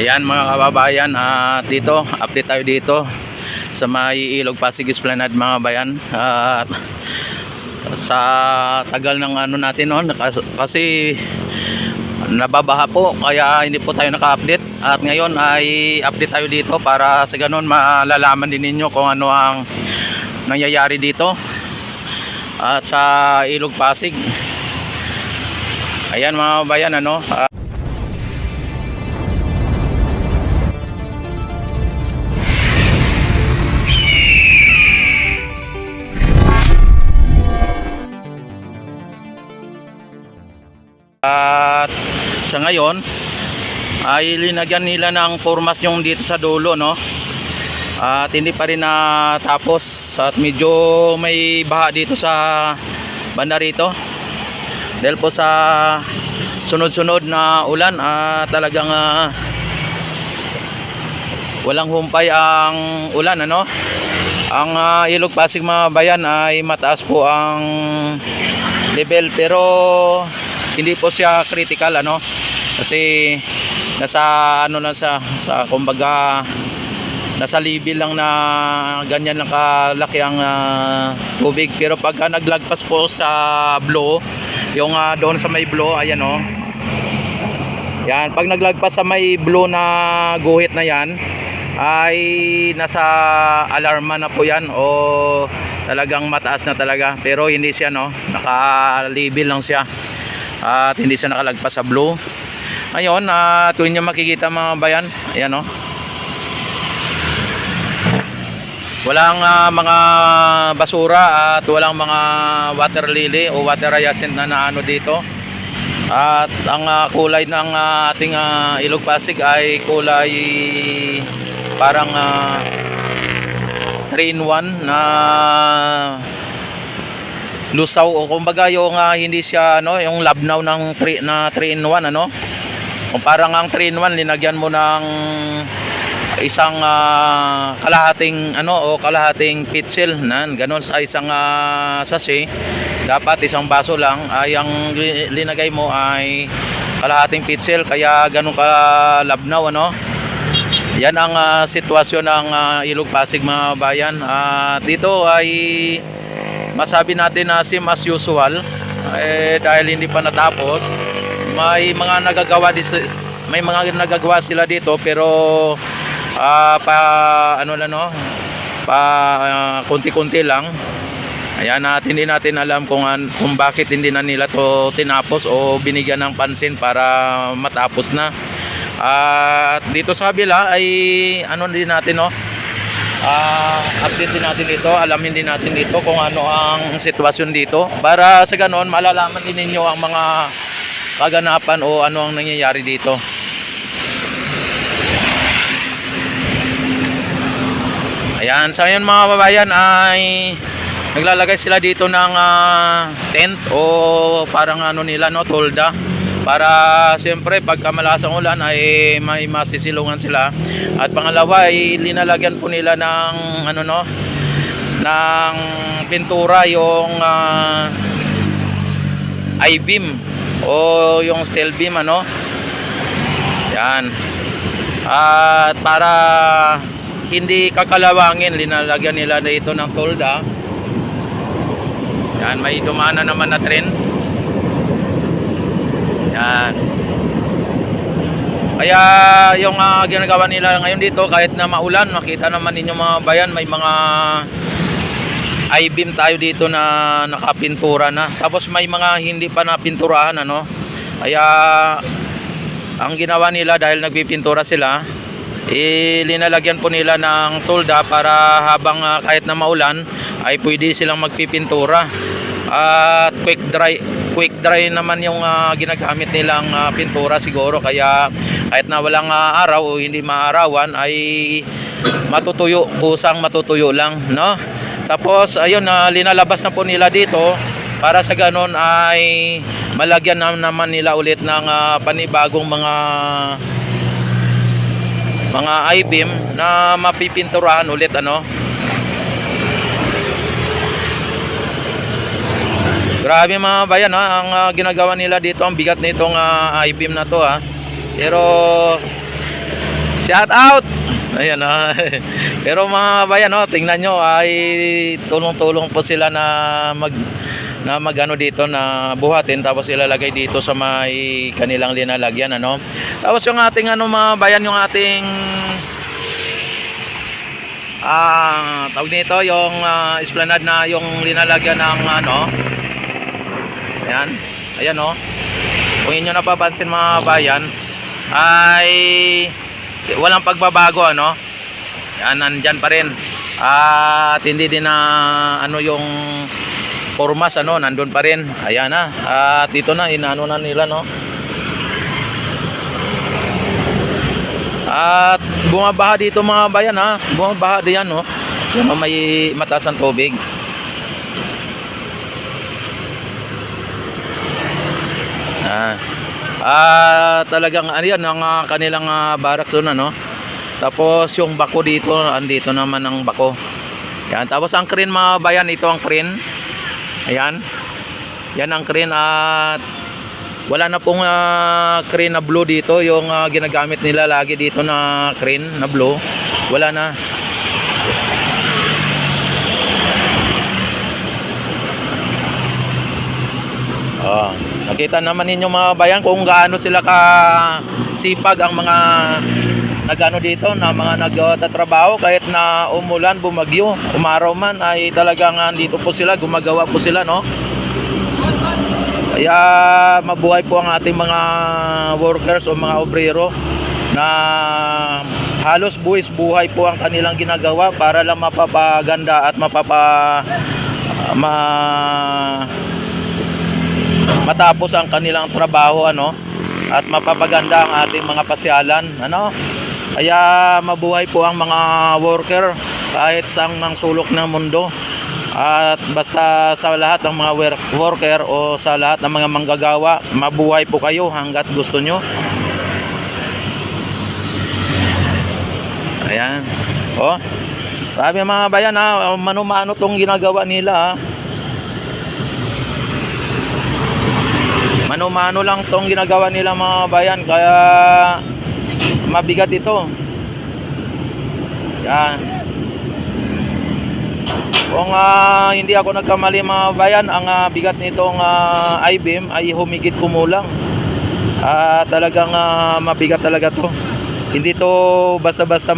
Ayan mga kababayan, at dito, update tayo dito sa may Ilog Pasig Esplanade mga bayan. At sa tagal ng ano natin noon, kasi nababaha po, kaya hindi po tayo naka-update. At ngayon ay update tayo dito para sa ganun malalaman din ninyo kung ano ang nangyayari dito at sa Ilog Pasig. Ayan mga bayan, ano, at sa ngayon ay linagyan nila ng formasyon dito sa dulo, no? At hindi pa rin natapos at medyo may baha dito sa banda rito dahil po sa sunod-sunod na ulan. Talagang walang humpay ang ulan, ano? Ang Ilog Pasig mga bayan ay mataas po ang level, pero hindi po siya critical, ano, kasi nasa ano lang sa kumbaga nasa level lang na ganyan lang kalaki ang tubig. Pero pagka naglagpas po sa blow, yung doon sa may blow, ayan, oh, yan, pag naglagpas sa may blow na guhit na yan, ay nasa alarma na po yan, o talagang mataas na talaga. Pero hindi siya, no, naka-level lang siya at hindi siya nakalagpas sa blue. Ngayon, tuwing nyo makikita mga bayan, ayan, oh, walang mga basura at walang mga water lily o water hyacinth na naano dito. At ang kulay ng ating Ilog Pasig ay kulay parang 3-in-1 na lusaw, o kumbaga yung hindi siya, ano, yung labnaw ng 3-in-1, ano. Kung parang ang 3-in-1 linagyan mo ng isang kalahating ano, o kalahating pitsil na ganon sa isang sachet. Dapat isang baso lang ay ang linagay mo ay kalahating pitsil, kaya ganun ka labnaw, ano. Yan ang sitwasyon ng Ilog Pasig mga bayan. Dito ay masabi natin na same as usual, dahil hindi pa natapos. May mga nagagawa sila dito, pero pa ano lang, no, pa konti-konti lang. Ayan, at hindi natin alam kung bakit hindi na nila to tinapos o binigyan ng pansin para matapos na. At dito sa kabila ay ano din natin, no, update din natin dito, alamin din natin dito kung ano ang sitwasyon dito, para sa ganoon malalaman din ninyo ang mga kaganapan o ano ang nangyayari dito. Ayan, sa ngayon mga babayan ay naglalagay sila dito ng tent o parang ano nila, no, tolda, para siyempre pagka malakas ang ulan ay may masisilungan sila. At pangalawa ay linalagyan po nila ng ano, no, ng pintura yung I-beam o yung steel beam, ano. Yan, at para hindi kakalawangin, linalagyan nila dito ng tolda. Yan, may dumana naman na tren. Yan, kaya yung ginagawa nila ngayon dito, kahit na maulan, makita naman ninyo mga bayan, may mga I-beam tayo dito na nakapintura na. Tapos may mga hindi pa napinturahan, ano. Kaya ang ginawa nila, dahil nagpipintura sila, linalagyan po nila ng tolda para habang kahit na maulan ay pwede silang magpipintura. At quick dry naman yung ginagamit nilang pintura siguro, kaya kahit na walang araw o hindi maarawan ay matutuyo, kusang matutuyo lang, no. Tapos ayun, linalabas na po nila dito para sa ganon ay malagyan naman nila ulit ng panibagong mga I-beam na mapipinturahan ulit, ano. Grabe mga bayan, ang ginagawa nila dito, ang bigat nitong I-beam na to, Pero Shout out. Ayan Pero mga bayan tingnan nyo ay tulong-tulong po sila na magano dito na buhatin, tapos ilalagay dito sa may kanilang linalagyan Tapos yung ating mga bayan, yung ating tawag nito yung esplanade na yung linalagyan ng ayan kung inyo napapansin mga bayan ay walang pagbabago yan, nandyan pa rin at hindi din na yung formas nandun pa rin, ayan at dito na inaano na nila at bumabaha dito mga bayan bumabaha diyan yung may mataas ang tubig. Talagang yan ang kanilang barracks doon tapos yung bako dito, andito naman ang bako yan. Tapos ang crane mga bayan, ito ang crane, ayan, yan ang crane at wala na pong crane na blue dito, yung ginagamit nila lagi dito na crane na blue, wala na. Nakita naman ninyo mga bayan kung gaano sila kasipag ang mga nagano dito na mga nagtatrabaho kahit na umulan, bumagyo, umaraw man ay talagang dito po sila, gumagawa po sila Kaya mabuhay po ang ating mga workers o mga obrero na halos buwis buhay po ang kanilang ginagawa para lang mapapaganda at matapos ang kanilang trabaho at mapapaganda ang ating mga pasyalan Kaya mabuhay po ang mga worker kahit saang mang sulok ng mundo. At basta sa lahat ng mga worker o sa lahat ng mga manggagawa, mabuhay po kayo hanggat gusto nyo. Ayan. Sabi mga bayan mano-mano tong ginagawa nila Mano-mano lang tong ginagawa nila mga bayan, kaya mabigat ito. Yan. Kung hindi ako nagkamali mga bayan, ang bigat nitong I-beam ay humigit kumulang. Talagang mabigat talaga to. Hindi to basta-basta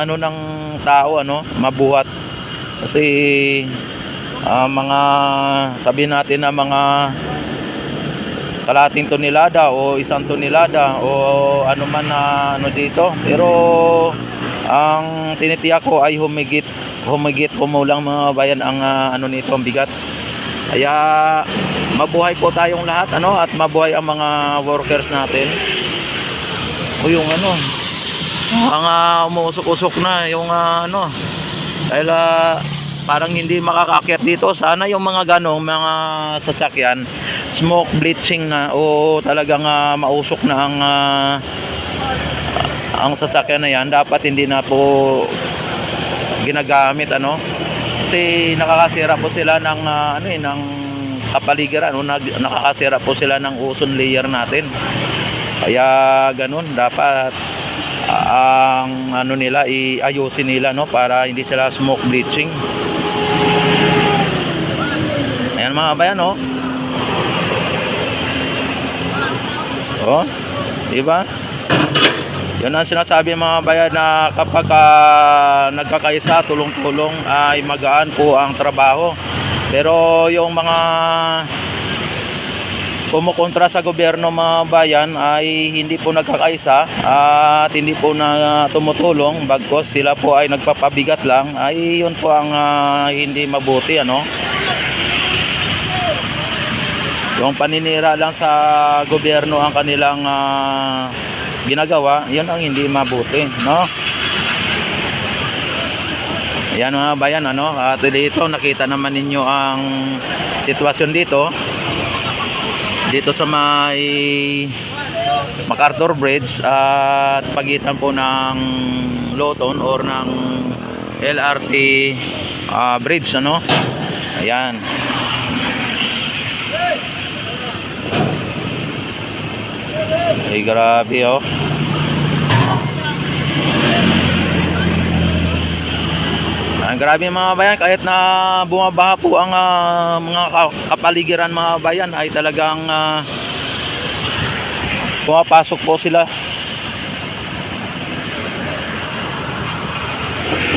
ng tao mabuhat. Kasi mga sabihin natin na mga kalating tonelada o isang tonelada o ano man na dito, pero ang tinitiyak ko ay humigit kumulang mga bayan ang nito, ang bigat. Kaya mabuhay po tayong lahat at mabuhay ang mga workers natin. O yung ang umuusok-usok na yung dahil parang hindi makakaakyat dito. Sana yung mga mga sasakyan smoke bleaching na o talagang mausok na ang sasakyan na yan, dapat hindi na po ginagamit kasi nakakasira po sila ng ng kapaligiran nakakasira po sila ng ozone layer natin. Kaya ganun, dapat ang nila iayusin nila para hindi sila smoke bleaching. Ayan mga bayan diba? Yun ang sinasabi mga bayan na kapag nagkakaisa, tulong-tulong ay magaan po ang trabaho. Pero yung mga kumukontra sa gobyerno mga bayan ay hindi po nagkakaisa at hindi po na tumutulong, bagkos sila po ay nagpapabigat lang, ay yun po ang hindi mabuti Yung paninira lang sa gobyerno ang kanilang ginagawa, yun ang hindi mabuti, Ayan mga bayan, at dito nakita naman ninyo ang sitwasyon dito sa may MacArthur Bridge at pagitan po ng Loton or ng LRT bridge, Ayan. Ay grabe Grabe mga bayan, kahit na bumabaha po ang mga kapaligiran mga bayan, ay talagang pumapasok po sila.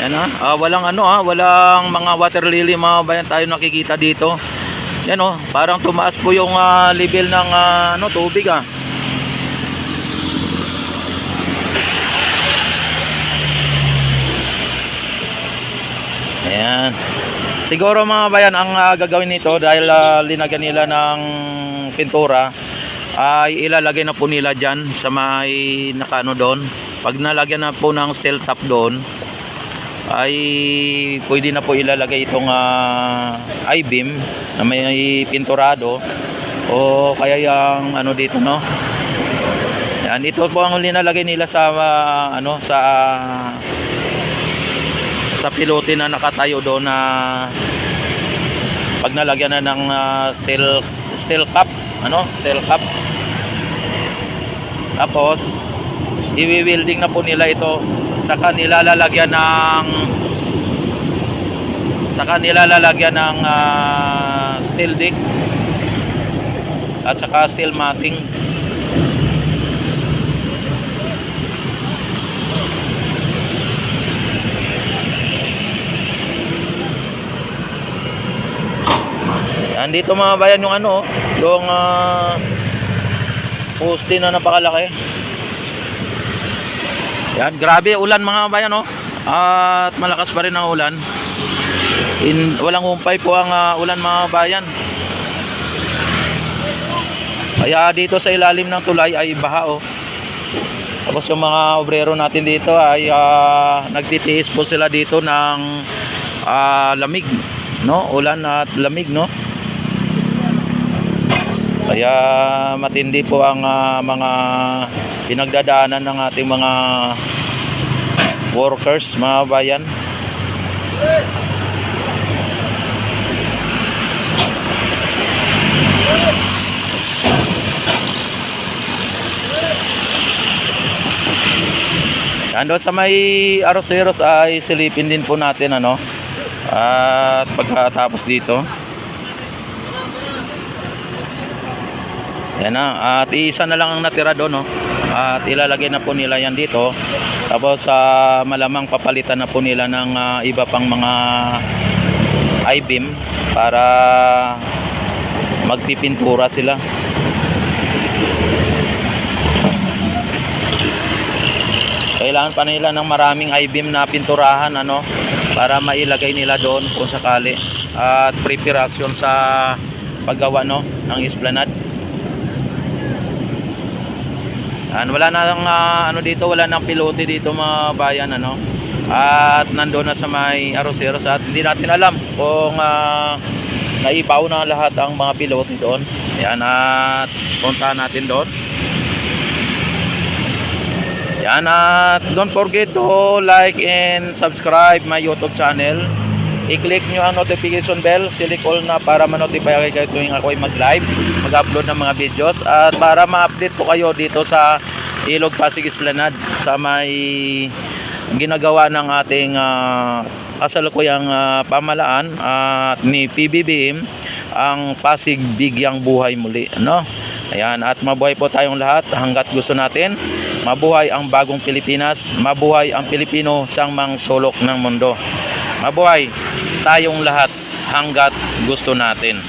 Yan walang walang mga water lily mga bayan tayo nakikita dito. Yan parang tumaas po yung level ng tubig Ayan. Siguro mga bayan, ang gagawin nito dahil linagyan nila ng pintura, ay ilalagay na po nila dyan sa may nakano doon. Pag nalagyan na po ng steel top doon, ay pwede na po ilalagay itong I-beam na may pinturado, o kaya yung dito Yan, ito po ang linalagay nila sa sa pilote na nakatayo doon, na pag nalagyan na ng steel cap, steel cap. Tapos i-welding na po nila ito, saka nilalagyan ng steel deck at saka steel matting. Andito mga bayan yung yung poste na napakalaki. Yan, grabe ulan mga bayan at malakas pa rin ang ulan. Walang humpay po ang ulan mga bayan. Kaya dito sa ilalim ng tulay ay baha Tapos yung mga obrero natin dito ay nagtitiis po sila dito ng lamig, ulan at lamig, Kaya matindi po ang mga pinagdadaanan ng ating mga workers mga bayan. Doon sa may Arroceros ay silipin din po natin at pagkatapos dito. Yan at isa na lang ang natira doon at ilalagay na po nila yan dito. Tapos malamang papalitan na po nila ng iba pang mga I-beam para magpipintura sila. Kailangan pa nila ng maraming I-beam na pinturahan para mailagay nila doon kung sakali, at preparasyon sa paggawa ng esplanade. Wala na lang dito, wala nang pilote dito mga bayan at nandoon na sa may Arroceros, at hindi natin alam kung naipaw na lahat ang mga pilote doon. Yan, at puntahan natin doon. Yan, at don't forget to like and subscribe my YouTube channel. I-click nyo ang notification bell, select all na para ma-notify kayo tuwing ako ay mag-live, mag-upload ng mga videos, at para ma-update po kayo dito sa Ilog Pasig Esplanade sa may ginagawa ng ating kasalukuyang pamalaan at ni PBBM, ang Pasig Bigyang Buhay Muli, Ayan, at mabuhay po tayong lahat hanggat gusto natin. Mabuhay ang bagong Pilipinas, mabuhay ang Pilipino sang mang sulok ng mundo. Mabuhay tayong lahat hanggat gusto natin.